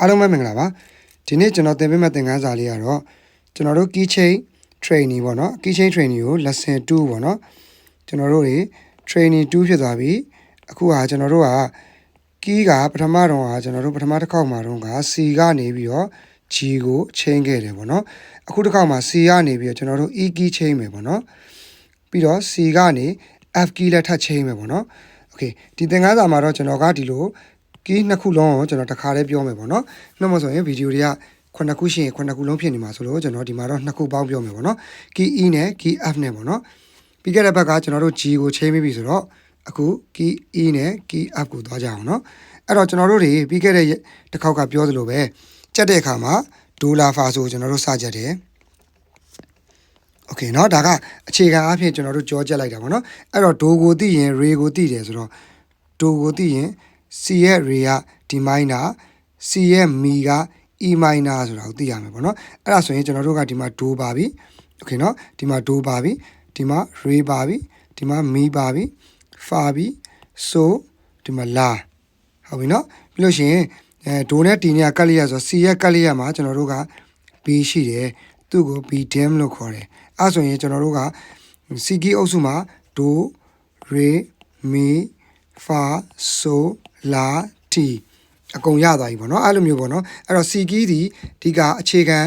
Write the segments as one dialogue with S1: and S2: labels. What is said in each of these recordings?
S1: အားလုံးပဲမင်္ဂလာပါဒီနေ့ကျွန်တော်သင်ပေးမယ့်သင်ခန်းစာလေးကတော့ကျွန်တော်တို့ key chain training ပေါ့နော် key chain training ကို lesson 2ပေါ့နော်ကျွန်တော်တို့တွေ training 2ဖြစ်သွားပြီအခုဟာကျွန်တော်တို့က key ကပထမတော့ဟာကျွန်တော်တို့ပထမတစ်ခေါက်မှာတော့က C ကနေပြီးတော့ G ကို chain ခဲ့တယ်ပေါ့နော်အခုတစ်ခေါက်မှာ C ကနေပြီးတော့ကျွန်တော်တို့ E key chain မယ်ပေါ့နော်ပြီးတော့ C ကနေ F key လည်းထပ် chain မယ်ပေါ့နော် okay ဒီသင်ခန်းစာမှာတော့ကျွန်တော်ကဒီလိုkey နှစ်ခုလုံးကိုကျွန်တော်တစ်ခါလေးပြောမယ်ပေါ့နော်နှမဆိုရင်ဗီဒီယိုတွေက9ခုရှိရင်9ခုလုံးဖြစ်နေမှာဆိုလို့ကျွန်တော်ဒီမှာတော့2ခုပေါင်းပြောမယ်ပေါ့နော် key E နဲ့ key F နဲ့ပေါ့နော်ပြီးခဲ့တဲ့ဘက်ကကျွန်တော်တို့ G ကိုချိန်ပြီးပြီဆိုတော့အခု key E နဲ့ key F ကိုသွားကြအောင်နော်အဲ့တော့ကျွန်တော်တို့တွေပြီးခဲ့တဲ့တစ်ခေါက်ကပြောသလိုပဲကြက်တဲ့အခါမှာဒေါ်လာဖာဆိုကျွန်တော်တို့စကြက်တယ်โอเคเนาะဒါကအခြေခံအဖြစ်ကျွန်တော်တို့ကြောကြက်လိုက်တာပေါ့နော်အဲ့တော့ဒိုကိုသိရင်ရေကိုသိတယ်ဆိုတော့ဒိုကိုသိရင် C ရဲ့ re က D minor C ရဲ့ mi က E minor ဆိုတာကိုသိရမယ်ပေါ့နော်အဲ့ဒါဆိုရင်ကျွန်တော်တို့ကဒီမှာဒိုပါပြီโอเคเนาะဒီမှာဒိုပါပြီဒီမှာ re ပါပြီဒီမှာ mi ပါပြီ fa ပြီ so ဒီမှာ la ဟုတ်ပြီเนาะပြီးလို့ရှိရင်ဒိုနဲ့ D နဲ့ကတ်လျက်ဆို C ရဲ့ကတ်လျက်မှာကျွန်တော်တို့က B ရှိတယ်သူ့ကို B dim လို့ခေါ်တယ်အဲ့ဆိုရင်ကျွန်တော်တို့က C key အုပ်စုမှာဒို re mi fa so la ti အကုန်ရသွားပြီပေါ့နော်အဲ့လိုမျိုးပေါ့နော်အဲ့တော့ C key ဒီအဓိကအခြေခံ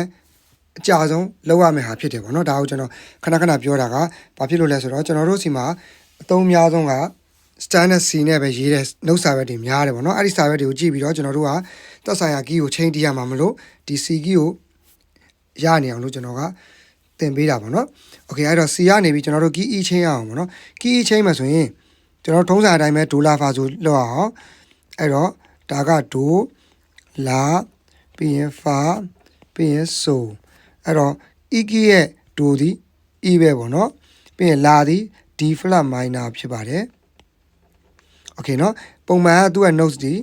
S1: အကြဆုံးလောက်ရမယ့်ဟာဖြစ်တယ်ပေါ့နော်ဒါကိုကျွန်တော်ခဏခဏပြောတာကဘာဖြစ်လို့လဲဆိုတော့ကျွန်တော်တို့စီမှာအသုံးများဆုံးက standard C နဲ့ပဲရေးတဲ့ note စာရွက်တွေများတယ်ပေါ့နော်အဲ့ဒီစာရွက်တွေကိုကြည့်ပြီးတော့ကျွန်တော်တို့ကသက်ဆိုင်ရာ key ကိုချိန်တရမှာမလို့ဒီ C key ကိုရနေအောင်လို့ကျွန်တော်ကသင်ပေးတာပေါ့နော်โอเคအဲ့တော့ C ကနေပြီးကျွန်တော်တို့ key E ချိန်ရအောင်ပေါ့နော် key E ချိန်မှာဆိုရင်ကျွန်တော်ထုံးစံအတိုင်းပဲဒေါ်လာဖာဆိုလောက်အောင်အဲ့တော့ဒါကဒိုလာပြီးရင်ဖာပြီးရင်ဆိုအဲ့တော့ E key ရဲ့ဒိုဒီ E ပဲပေါ့နော်ပြီးရင်လာဒီ D flat minor ဖြစ်ပါတယ်โอเคเนาะပုံမှန်ကသူ့ရဲ့ notes ဒီ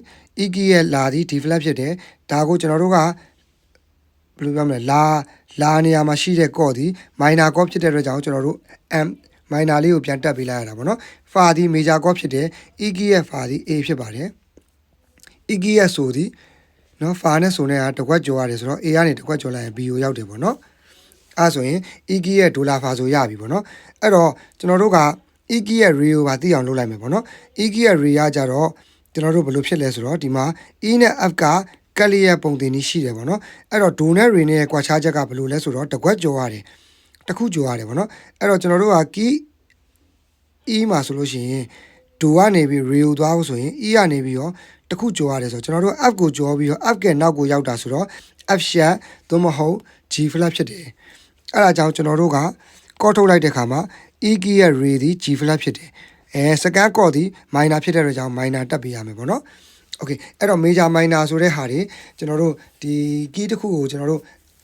S1: E key ရဲ့လာဒီ D flat ဖြစ်တယ်ဒါကိုကျွန်တော်တို့ကဘယ်လိုပြောမလဲလာနေရာမှာရှိတဲ့ကော့ဒီ minor ကော့ဖြစ်တဲ့အတွက်ကြောင့်ကျွန်တော်တို့ M minor လေးကိုပြန်တက်ပေးလိုက်ရတာပေါ့နော် fa ဒီ major ကော့ဖြစ်တယ် E key ရဲ့ fa ဒီ A ဖြစ်ပါတယ် E key ရဲ့ဆိုဒီเนาะ fa နဲ့ဆိုနေတာတကွက်ကျော်ရတယ်ဆိုတော့ A ကနေတကွက်ကျော်လိုက်ရင် B ကိုရောက်တယ်ပေါ့နော်အဲဆိုရင် E key ရဲ့ဒေါ်လာဖာဆိုရပြီပေါ့နော်အဲ့တော့ကျွန်တော်တို့က E key ရဲ့ re ကိုပါသိအောင်လုပ်လိုက်မယ်ပေါ့နော် E key ရဲ့ re ကကြတော့ကျွန်တော်တို့ဘယ်လိုဖြစ်လဲဆိုတော့ဒီမှာ E နဲ့ F ကကက်လီရဲ့ပုံတင်ကြီးရှိတယ်ပေါ့နော်အဲ့တော့ဒိုနဲ့ re နဲ့ရဲ့ကွာခြားချက်ကဘယ်လိုလဲဆိုတော့တကွက်ကျော်ရတယ်တစ်ခုကျော်ရတယ်ပေါ့နော်အဲ့တော့ကျွန်တော်တို့က key E မှာဆိုလို့ရှိရင်ဒိုကနေပြီး re ကိုသွားဖို့ဆိုရင် E ကနေပြီးတော့တစ်ခုကျော်ရတယ်ဆိုတော့ကျွန်တော်တို့ F ကိုကျော်ပြီးတော့ F ကနောက်ကိုရောက်တာဆိုတော့ F sharp သို့မဟုတ် G flat ဖြစ်တယ်အဲ့ဒါကြောင့်ကျွန်တော်တို့ကကော့ထုတ်လိုက်တဲ့အခါမှာ E key ရဲ့ re ဒီ G flat ဖြစ်တယ်second chord ဒီ minor ဖြစ်တဲ့အတွက်ကြောင့် minor တက်ပေးရမယ်ပေါ့နော်โอเคအဲ့တော့ major minor ဆိုတဲ့ဟာတွေကျွန်တော်တို့ဒီ key တစ်ခုကိုကျွန်တော်တို့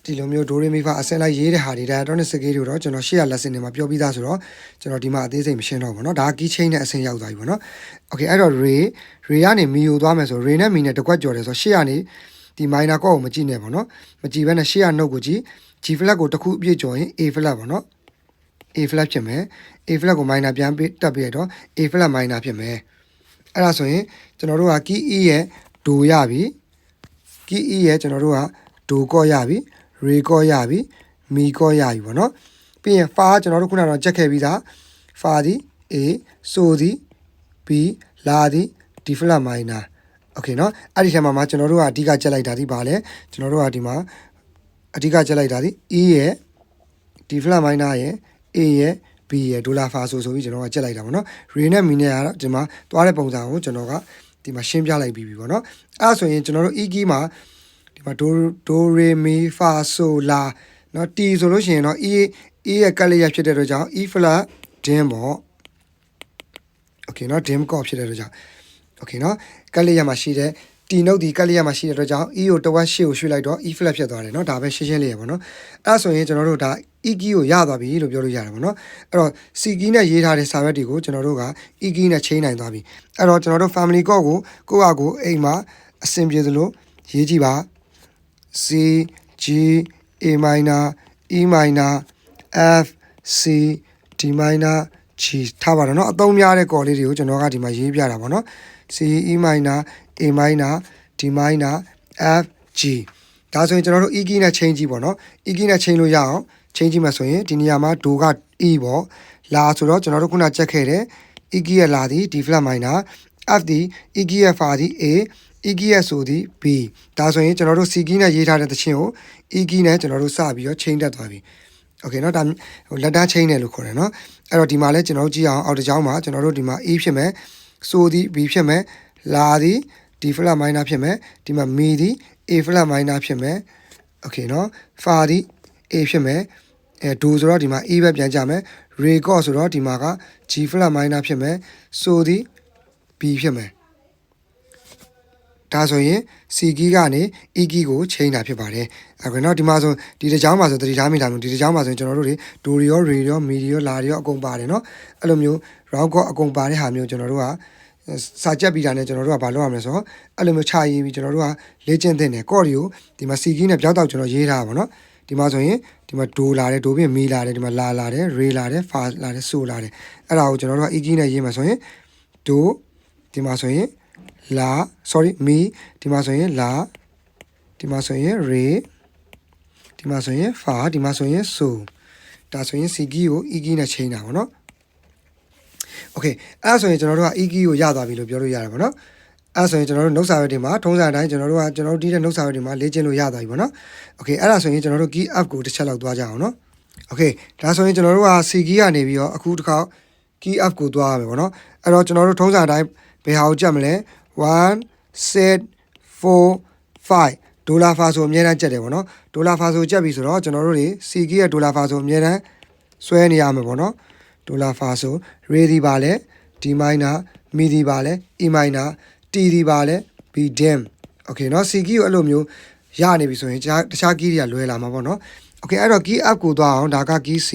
S1: ဒီလိုမျိုး do re mi fa အစင်လိုက်ရေးတဲ့ဟာတွေ diatonic scale တွေတော့ကျွန်တော်ရှေ့ရ lesson တွေမှာပြောပြီးသားဆိုတော့ကျွန်တော်ဒီမှာအသေးစိတ်မရှင်းတော့ဘူးเนาะဒါ key chain နဲ့အစင်ရောက်သွားပြီပေါ့နော်โอเคအဲ့တော့ re ကနေ mi ကိုသွားမယ်ဆို re နဲ့ mi နဲ့တကွက်ကျော်တယ်ဆိုတော့ရှေ့ကနေဒီ minor chord ကိုမကြည့်နဲ့ပေါ့နော်မကြည့်ဘဲနဲ့ရှေ့က note ကိုကြည့် G flat ကိုတစ်ခုအပြည့်ကျော်ရင် A flat ပေါ့နော် A flat ဖြစ်မယ် A flat ကို minor ပြန်ပေးတက်ပြီးတော့ A flat minor ဖြစ်မယ်အဲ့ဒါဆိုရင်ကျွန်တော်တို့က key E ရဲ့ဒိုရပြီ key E ရဲ့ကျွန်တော်တို့ကဒိုကော့ရပြီ re ကော့ရပြီ mi ကော့ရပြီပေါ့နော်ပြီးရင် fa ကျွန်တော်တို့ခုနကတော့ချက်ခဲ့ပြီးသား fa ဒီ A ဆိုဒီ B လာဒီ D flat minor โอเคเนาะအဲ့ဒီထဲမှာကျွန်တော်တို့ကအဓိကချက်လိုက်တာဒီပါလဲကျွန်တော်တို့ကဒီမှာအဓိကချက်လိုက်တာဒီ E ရဲ့ D flat minor ရဲ့ A ရဲ့ B ရဲ့ဒေါ်လာဖာဆိုပြီးကျွန်တော်ကချက်လိုက်တာပေါ့နော် re နဲ့ mi နဲ့ကတော့ဒီမှာသွားတဲ့ပုံစံကိုကျွန်တော်ကဒီမှာရှင်းပြလိုက်ပြီးပြီပေါ့နော်အဲ့ဆိုရင်ကျွန်တော်တို့ E key မှာဒီမှာ do re mi fa so la เนาะ T ဆိုလို့ရှိရင်တော့ E ရဲ့ကတ်လျက်ဖြစ်တဲ့အတွက်ကြောင့် E flat dim ပေါ့ okay เนาะ dim chord ဖြစ်တဲ့အတွက်ကြောင့် okay เนาะကတ်လျက်မှာရှိတဲ့ T note ဒီကတ်လျက်မှာရှိတဲ့အတွက်ကြောင့် E ကိုတစ်ဝက်ရှေ့ကိုရွှေ့လိုက်တော့ E flat ဖြစ်သွားတယ်เนาะဒါပဲရှင်းရှင်းလေးရပါတော့အဲ့ဆိုရင်ကျွန်တော်တို့ဒါ E key ကိုရသွားပြီလို့ပြောလို့ရတယ်ပေါ့နော်အဲ့တော့ C key နဲ့ရေးထားတဲ့စာရွက်တွေကိုကျွန်တော်တို့က E key နဲ့ချိန်နိုင်သွားပြီအဲ့တော့ကျွန်တော်တို့ family chord ကိုကိုယ့်အကိုအိမ်မှာအဆင်ပြေသလိုရေးကြည့်ပါ C G A minor E minor F C D minor G ထားပါတော့เนาะအသုံးများတဲ့ chord လေးတွေကိုကျွန်တော်ကဒီမှာရေးပြတာပေါ့နော် C E minor A minor D minor F G G ဒါဆိုရင်ကျွန်တော်တို့ E key နဲ့ change ကြည့်ပေါ့နော် E key နဲ့ change လို့ရအောင် change ကြည့်မှဆိုရင်ဒီနေရာမှာ do က E ပေါ့လာဆိုတော့ကျွန်တော်တို့ခုနချက်ခဲ့တဲ့ E key ရဲ့လာသည် D flat minor F သည် E key ရဲ့ fa သည် A E key ရဲ့ဆိုသည် B ဒါဆိုရင်ကျွန်တော်တို့ C key နဲ့ရေးထားတဲ့သချင်းကို E key နဲ့ကျွန်တော်တို့စပြီးတော့ change တက်သွားပြီ Okay เนาะဒါလက်တန်း chain တယ်လို့ခေါ်တယ်เนาะအဲ့တော့ဒီမှာလဲကျွန်တော်တို့ကြည့်အောင်အောက်တစ်ကြောင်းမှာကျွန်တော်တို့ဒီမှာ E ဖြစ်မယ်ဆိုသည် B ဖြစ်မယ်လာသည် D flat minor ဖြစ်မယ်ဒီမှာ Mi သည် A flat minor ဖြစ်မယ် Okay เนาะ Fa သည် A ဖြစ်မယ်Do ဆိုတော့ဒီမှာ E ပဲပြန်ကြမယ် Re chord ဆိုတော့ဒီမှာက G flat minor ဖြစ်မယ်ဆိုသည် B ဖြစ်မယ်ဒါဆိုရင် C key ကနေ E key ကိုချိန်တာဖြစ်ပါတယ်အခုတော့ဒီမှာဆိုဒီတစ်ကြောင်းမှာဆိုသတိထားမိတာမျိုးဒီတစ်ကြောင်းမှာဆိုကျွန်တော်တို့တွေ Do တွေရော Re တွေရော Mi တွေရော La တွေရောအကုန်ပါတယ်เนาะအဲ့လိုမျိုး round chord အကုန်ပါတဲ့ဟာမျိုးကျွန်တော်တို့ကစာကြက်ပြီးတာနဲ့ကျွန်တော်တို့ကဘာလုပ်ရမလဲဆိုတော့အဲ့လိုမျိုးခြာရေးပြီးကျွန်တော်တို့ကလေ့ကျင့်သင့်တယ် chord တွေကိုဒီမှာ C key နဲ့ပြောက်တော့ကျွန်တော်ရေးထားပါဘောเนาะဒီမှာဆိုရင်ဒီမှာ Do လာတယ် Do ပြီး Mi လာတယ်ဒီမှာ La လာတယ် Re လာတယ် Fa လာတယ် So လာတယ်အဲ့ဒါကိုကျွန်တော်တို့က E key နဲ့ရေးမှာဆိုရင် Do ဒီမှာဆိုရင် La sorry Mi ဒီမှာဆိုရင် La ဒီမှာဆိုရင် Re ဒီမှာဆိုရင် Fa ဒီမှာဆိုရင် So ဒါဆိုရင် C key ကို E key နဲ့ချိန်တာပေါ့နော် Okay အဲ့ဒါဆိုရင်ကျွန်တော်တို့က E key ကိုရသွားပြီလို့ပြောလို့ရတယ်ပေါ့နော်အဲ့ဒါဆိုရင်ကျွန်တော်တို့နှုတ်စာရွက်တွေမှာထုံးစံအတိုင်းကျွန်တော်တို့တီးတဲ့နှုတ်စာရွက်တွေမှာလေ့ကျင့်လို့ရသွားပြီပေါ့နော် Okay အဲ့ဒါဆိုရင်ကျွန်တော်တို့ key up ကိုတစ်ချက်လောက်သွားကြအောင်နော် Okay ဒါဆိုရင်ကျွန်တော်တို့က C key ကနေပြီးတော့အခုတစ်ခါ key up ကိုသွားရမယ်ပေါ့နော်အဲ့တော့ကျွန်တော်တို့ထုံးစံအတိုင်းဘယ်ဟာကိုကြက်မလဲ1 6 4 5ဒေါ်လာဖာဆိုအများတန်းကြက်တယ်ပေါ့နော်ဒေါ်လာဖာဆိုကြက်ပြီဆိုတော့ကျွန်တော်တို့တွေ C key ရဲ့ဒေါ်လာဖာဆိုအများတန်းဆွဲနေရမှာပေါ့နော်ဒေါ်လာဖာဆို Re ဒီပါလဲ D minor Mi ဒီပါလဲ E minor T ဒီပါလဲ B dim Okay เนาะ C key ကိုအဲ့လိုမျိုးရနေပြီဆိုရင်တခြား key တွေကလွယ်လာမှာပေါ့နော် Okay အဲ့တော့ key up ကိုသွားအောင်ဒါက key C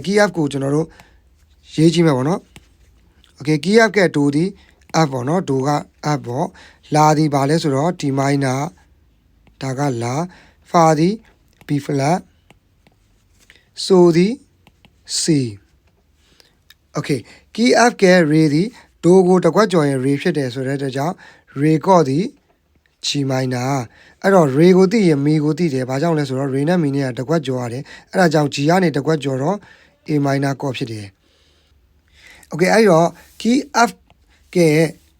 S1: key up ကိုကျွန်တော်တို့ရေးကြည့်မယ်ပေါ့နော် Okay key up က Do ဒီ up ပေါ့နော် Do က up ပေါ့လာဒီပါလဲဆိုတော့ D minor ဒါကလာ Fa ဒီ B flat So ဒီ C Okay key up က Re ဒီ Do ကိုတကွက်ကြော်ရင် Re ဖြစ်တယ်ဆိုတဲ့အတွက်ကြောင့် Re chord ဒီ G minor အဲ့တော့ Re ကိုသိရင် Mi ကိုသိတယ်ဘာကြောင့်လဲဆိုတော့ Re နဲ့ Mi နဲ့တကွက်ကြော်ရတယ်အဲ့ဒါကြောင့် G ကနေတကွက်ကြော်တော့ A minor chord ဖြစ်တယ် Okay အဲ့တော့ key up က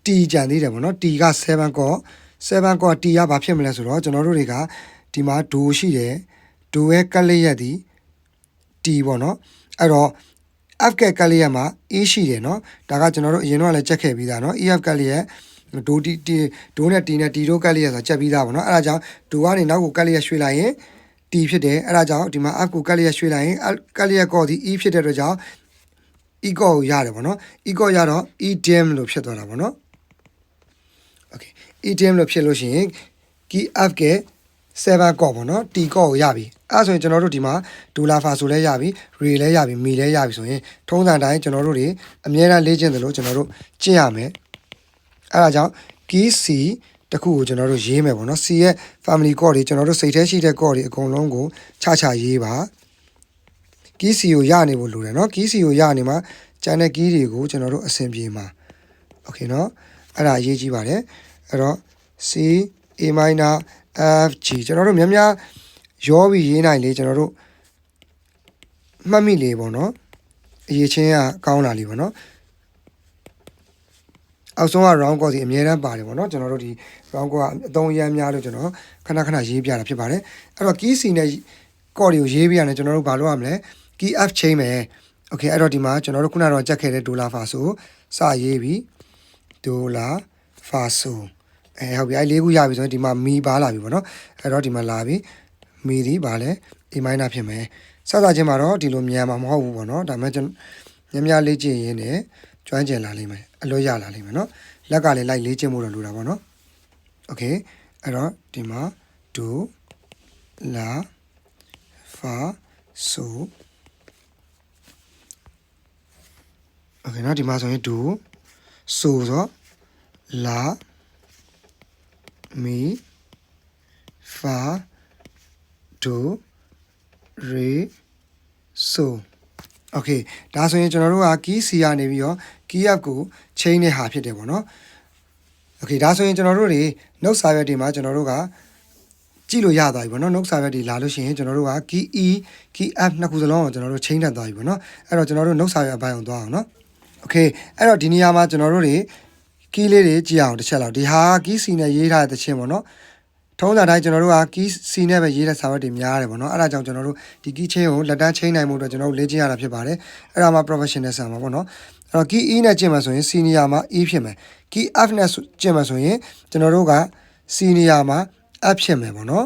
S1: T ကြံသေးတယ်ပေါ့နော် T က7 chord 7 chord T ကဘာဖြစ်မလဲဆိုတော့ကျွန်တော်တို့တွေကဒီမှာ Do ရှိတယ် Do ရဲ့ကက်လက်ရက်ဒီ T ပေါ့နော်အဲ့တော့ F ကက်လက်ရက်မှာ E ရှိတယ်နော်ဒါကကျွန်တော်တို့အရင်တော့လည်းချက်ခဲ့ပြီးသားနော် EF ကက်လက်ရက် Do T Do နဲ့ T နဲ့ T တို့ကက်လက်ရက်ဆိုချက်ပြီးသားပေါ့နော်အဲ့ဒါကြောင့် Do ကနေနောက်ကိုကက်လက်ရက်ရွှေ့လိုက်ရင် T ဖြစ်တယ်အဲ့ဒါကြောင့်ဒီမှာ F ကိုကက်လက်ရက်ရွှေ့လိုက်ရင်ကက်လက်ရက်ကောဒီ E ဖြစ်တဲ့အတွက်ကြောင့် E chord ကိုရတယ်ပေါ့နော် E chord ရတော့ E dim လို့ဖြစ်သွားတာပေါ့နော် Okay E dim လို့ဖြစ်လို့ရှိရင် key up က7 chord ပေါ့နော် T chord ကိုရပြီအဲ့ဆိုရင်ကျွန်တော်တို့ဒီမှာ Do La Fa ဆိုလဲရပြီ Re လဲရပြီ Mi လဲရပြီဆိုရင်ထုံးစံတိုင်းကျွန်တော်တို့တွေအများအားလေ့ကျင့်တယ်လို့ကျွန်တော်တို့ကျင့်ရမယ်အဲ့ဒါကြောင့် key C တခုကိုကျွန်တော်တို့ရေးမယ်ပေါ့နော် C ရဲ့ family chord တွေကျွန်တော်တို့စိတ်ထဲရှိတဲ့ chord တွေအကုန်လုံးကိုခြားရေးပါ key C ကိုရနေဖို့လိုတယ်เนาะ key C ကိုရနေမှာကျန်တဲ့ key တွေကိုကျွန်တော်တို့အဆင်ပြေမှာ Okay เนาะအဲ့ဒါအရေးကြီးပါတယ်အဲ့တော့ C A minor F G ကျွန်တော်တို့များများရောပြီးရေးနိုင်လေကျွန်တော်တို့မှတ်မိလေပေါ့เนาะအရေးချင်းကကောင်းလာလေပေါ့เนาะအောက်ဆုံးက round chord ဒီအများတန်းပါတယ်ပေါ့เนาะကျွန်တော်တို့ဒီ round chord အသုံးရမ်းများလို့ကျွန်တော်ခဏခဏရေးပြတာဖြစ်ပါတယ်အဲ့တော့ key C နဲ့ chord တွေကိုရေးပြရတယ်ကျွန်တော်တို့ဘာလုပ်ရမလဲ key F ချိန်မယ် Okay အဲ့တော့ဒီမှာကျွန်တော်တို့ခုနကတော့ကြက်ခဲ့တဲ့ Do La Fa ဆိုစရေးပြီး Do La Fa So ဟုတ်ပြီအဲ့လေးခုရပြီဆိုရင်ဒီမှာ Mi ပါလာပြီပေါ့နော်အဲ့တော့ဒီမှာလာပြီ Mi ဒီပါလဲ A minor ဖြစ်မယ်စသချင်းမှာတော့ဒီလိုမြန်မှာမဟုတ်ဘူးပေါ့နော်ဒါပေမဲ့ကျွန်တော်များလေးကျင့်ရင်းနဲ့ကျွမ်းကျင်လာလိမ့်မယ်အလွတ်ရလာလိမ့်မယ်နော်လက်ကလည်းလိုက်လေးကျင့်ဖို့တော့လိုတာပေါ့နော် Okay အဲ့တော့ဒီမှာ Do La Fa So Okay နော်ဒီမှာဆိုရင် Do So ဆို La Mi Fa Do Re So Okay ဒါဆိုရင်ကျွန်တော်တို့က key C ကနေပြီးတော့ key up ကို chain တဲ့ဟာဖြစ်တယ်ပေါ့နော် Okay ဒါဆိုရင်ကျွန်တော်တို့တွေ note စာရွက်တွေမှာကျွန်တော်တို့က ကြည့်လို့ရသွားပြီပေါ့နော် note စာရွက်တွေလာလို့ရှိရင်ကျွန်တော်တို့က key E key F နှစ်ခုစလုံးကိုကျွန်တော်တို့ chain တက်သွားပြီပေါ့နော်အဲ့တော့ကျွန်တော်တို့ note စာရွက်အပိုင်းအောင်သွားအောင်နော် okay အဲ့တော့ဒီနေရာမှာကျွန်တော်တို့တွေ key လေးတွေကြည့်အောင်တစ်ချက်လောက်ဒီဟာ key C နဲ့ရေးထားတဲ့သချင်းပေါ့နော်ထုံးစံတိုင်းကျွန်တော်တို့က key C နဲ့ပဲရေးတဲ့စာရွက်တွေများတယ်ပေါ့နော်အဲ့ဒါကြောင့်ကျွန်တော်တို့ဒီ key chain ကိုလက်တန်း chain နိုင်မှုအတွက်ကျွန်တော်တို့လေ့ကျင့်ရတာဖြစ်ပါတယ်အဲ့ဒါမှ professional ဆန်မှာပေါ့နော်အဲ့တော့ key E နဲ့ကျင့်မှာဆိုရင် C နေရာမှာ E ဖြစ်မယ် key F နဲ့ကျင့်မှာဆိုရင်ကျွန်တော်တို့က C နေရာမှာ F ဖြစ်မယ်ပေါ့နော်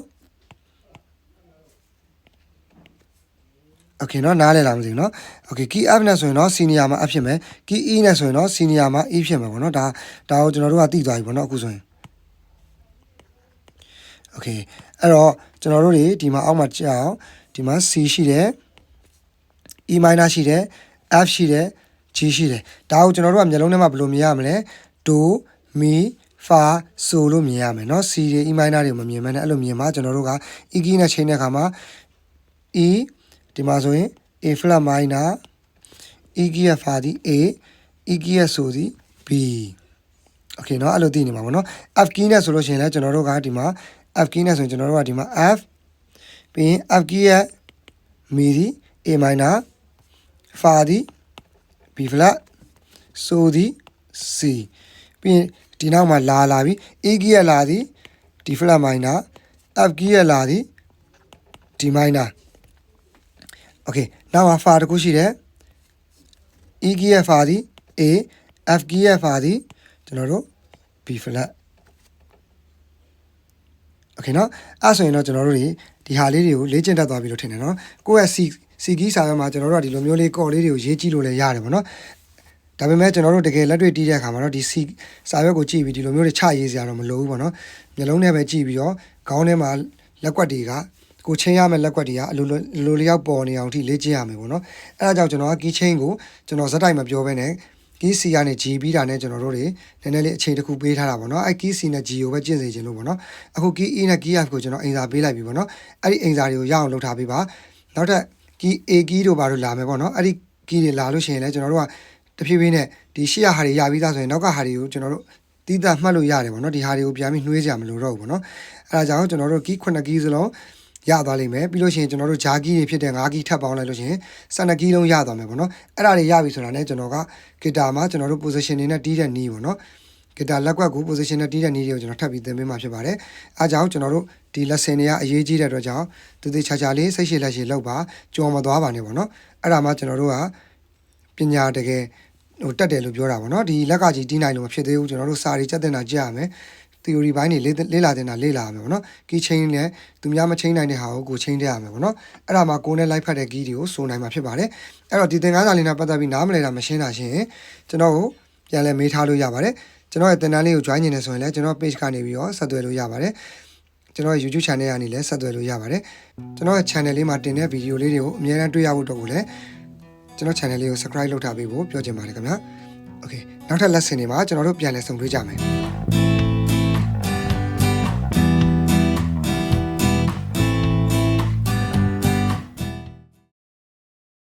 S1: โอเคเนาะနားလည်လားမသိဘူးเนาะโอเค key F နဲ့ဆိုရင်เนาะ C နေရာမှာ F ဖြစ်မယ် key E နဲ့ဆိုရင်เนาะ C နေရာမှာ E ဖြစ်မယ်ပေါ့เนาะဒါကိုကျွန်တော်တို့ကသိသွားပြီပေါ့เนาะအခုဆိုရင်โอเคအဲ့တော့ကျွန်တော်တို့တွေဒီမှာအောက်မှာကြည့်အောင်ဒီမှာ C ရှိတယ် E minor ရှိတယ် F ရှိတယ် G ရှိတယ်ဒါကိုကျွန်တော်တို့ကမျက်လုံးထဲမှာဘယ်လိုမြင်ရမလဲ Do Mi Fa So လို့မြင်ရမယ်เนาะ C တွေ E minor တွေမမြင်မဲနဲ့အဲ့လိုမြင်မှာကျွန်တော်တို့က E key နဲ့ချိန်တဲ့အခါမှာ E ဒီမှာဆိုရင် A flat minor E key ရဲ့ Fa ဒီ A E key ရဲ့ So ဒီ B Okay เนาะအဲ့လိုသိနေမှာပေါ့เนาะ F key နဲ့ဆိုလို့ရှိရင်လည်းကျွန်တော်တို့ကဒီမှာ F key နဲ့ဆိုရင်ကျွန်တော်တို့ကဒီမှာ F ပြီးရင် F key ရဲ့ Mi ဒီ A minor Fa ဒီ B flat So ဒီ C ပြီးရင်ဒီနောက်မှာလာပြီ A key ရဲ့လာသည် D flat minor F key ရဲ့လာသည် D minor Okay နောက်မှာ Fa တခုရှိတယ် E key ရဲ့ Fa သည် A F key ရဲ့ Fa သည်ကျွန်တော်တို့ B flat Okay เนาะအဲ့ဆိုရင်တော့ကျွန်တော်တို့ဒီဟာလေးတွေကိုလေ့ကျင့်တတ်သွားပြီလို့ထင်တယ်เนาะကိုယ့်ရဲ့ C key စာရွက်မှာကျွန်တော်တို့ကဒီလိုမျိုးလေးကော်လေးတွေကိုရေးကြည့်လို့လည်းရတယ်ပေါ့เนาะဒါပေမဲ့ကျွန်တော်တို့တကယ်လက်တွေ့တီးတဲ့အခါမှာတော့ဒီ C စာရွက်ကိုကြည့်ပြီးဒီလိုမျိုးတွေချရေးစရာတော့မလိုဘူးပေါ့เนาะမျက်လုံးထဲပဲကြည့်ပြီးတော့ခေါင်းထဲမှာလက်ကွက်တွေကကိုချင်းရမယ့်လက်ကွက်တွေကအလိုလျောက်ပေါ်နေအောင်ထိလေ့ကျင့်ရမယ်ပေါ့เนาะအဲ့ဒါကြောင့်ကျွန်တော်က key chain ကိုကျွန်တော်ဇက်တိုက်မပြောဘဲနဲ့ key C ကနေ G ပြီးတာနဲ့ကျွန်တော်တို့တွေနည်းနည်းလေးအချိန်တစ်ခုပေးထားတာပေါ့เนาะအဲ့ key C နဲ့ G ကိုပဲကျင့်စေချင်လို့ပေါ့เนาะအခု key E နဲ့ key F ကိုကျွန်တော်အင်စာပေးလိုက်ပြီပေါ့เนาะအဲ့ဒီအင်စာတွေကိုရအောင်လုပ်ထားပေးပါနောက်ထပ် key A key တို့ဘာလို့လာမယ်ပေါ့เนาะအဲ့ဒီ key တွေလာလို့ရှိရင်လည်းကျွန်တော်တို့ကတဖြည်းဖြည်းနဲ့ဒီရှေ့ဟာတွေရပြီးသားဆိုရင်နောက်ကဟာတွေကိုကျွန်တော်တို့တီးသတ်မှတ်လို့ရတယ်ပေါ့เนาะဒီဟာတွေကိုပြန်ပြီးနှွေးကြမလို့တော့ဘူးပေါ့เนาะအဲ့ဒါကြောင့်ကျွန်တော်တို့ key 9 key စလုံးရသွားလိမ့်မယ်ပြီးလို့ရှိရင်ကျွန်တော်တို့ဂျာကီးတွေဖြစ်တဲ့5ကီးထပ်ပေါင်းလိုက်လို့ရှိရင်12ကီးလုံးရသွားမယ်ပေါ့နော်အဲ့ဒါတွေရပြီဆိုတာနဲ့ကျွန်တော်ကဂီတာမှာကျွန်တော်တို့ position တွေနဲ့တီးတဲ့နီးပေါ့နော်ဂီတာလက်ကွက်ကို position နဲ့တီးတဲ့နီးတွေကိုကျွန်တော်ထပ်ပြီးသင်ပေးမှာဖြစ်ပါတယ်အားကြောင့်ကျွန်တော်တို့ဒီ lesson တွေကအရေးကြီးတဲ့အတွက်ကြောင့်တည်တည်ချာချာလေးစိတ်ရှည်လက်ရှည်လုပ်ပါကြော်မသွားပါနဲ့ပေါ့နော်အဲ့ဒါမှကျွန်တော်တို့ကပညာတကယ်တက်တယ်လို့ပြောတာပေါ့နော်ဒီလက်ကကြီးတီးနိုင်လို့မဖြစ်သေးဘူးကျွန်တော်တို့စာရီစက်တင်တာကြည့်ရမယ်theory ဘိုင်းတွေလေ့လာတင်တာလေ့လာရမယ်ပေါ့နော် key chain နဲ့သူများမ chain နိုင်တဲ့ဟာကိုchain ထည့်ရမယ်ပေါ့နော်အဲ့ဒါမှကိုယ်နဲ့ live ဖတ်တဲ့ key တွေကိုစိုးနိုင်မှာဖြစ်ပါတယ်အဲ့တော့ဒီသင်ခန်းစာလေးနဲ့ပတ်သက်ပြီးနားမလည်တာမရှင်းတာရှင်ကျွန်တော်ကိုပြန်လည်မေးထားလို့ရပါတယ်ကျွန်တော်ရဲ့သင်တန်းလေးကို join နေတယ်ဆိုရင်လည်းကျွန်တော် page ကနေပြီးတော့ဆက်သွယ်လို့ရပါတယ်ကျွန်တော်ရဲ့ YouTube channel ကနေလည်းဆက်သွယ်လို့ရပါတယ်ကျွန်တော်ရဲ့ channel လေးမှာတင်တဲ့ video လေးတွေကိုအများအားတွေ့ရဖို့အတွက်ကိုလည်းကျွန်တော် channel လေးကို subscribe လုပ်ထားပေးဖို့ပြောချင်ပါတယ်ခင်ဗျာ okay နောက်ထပ် lesson တွေမှာကျွန်တော်တို့ပြန်လည်ဆုံတွေ့ကြမယ်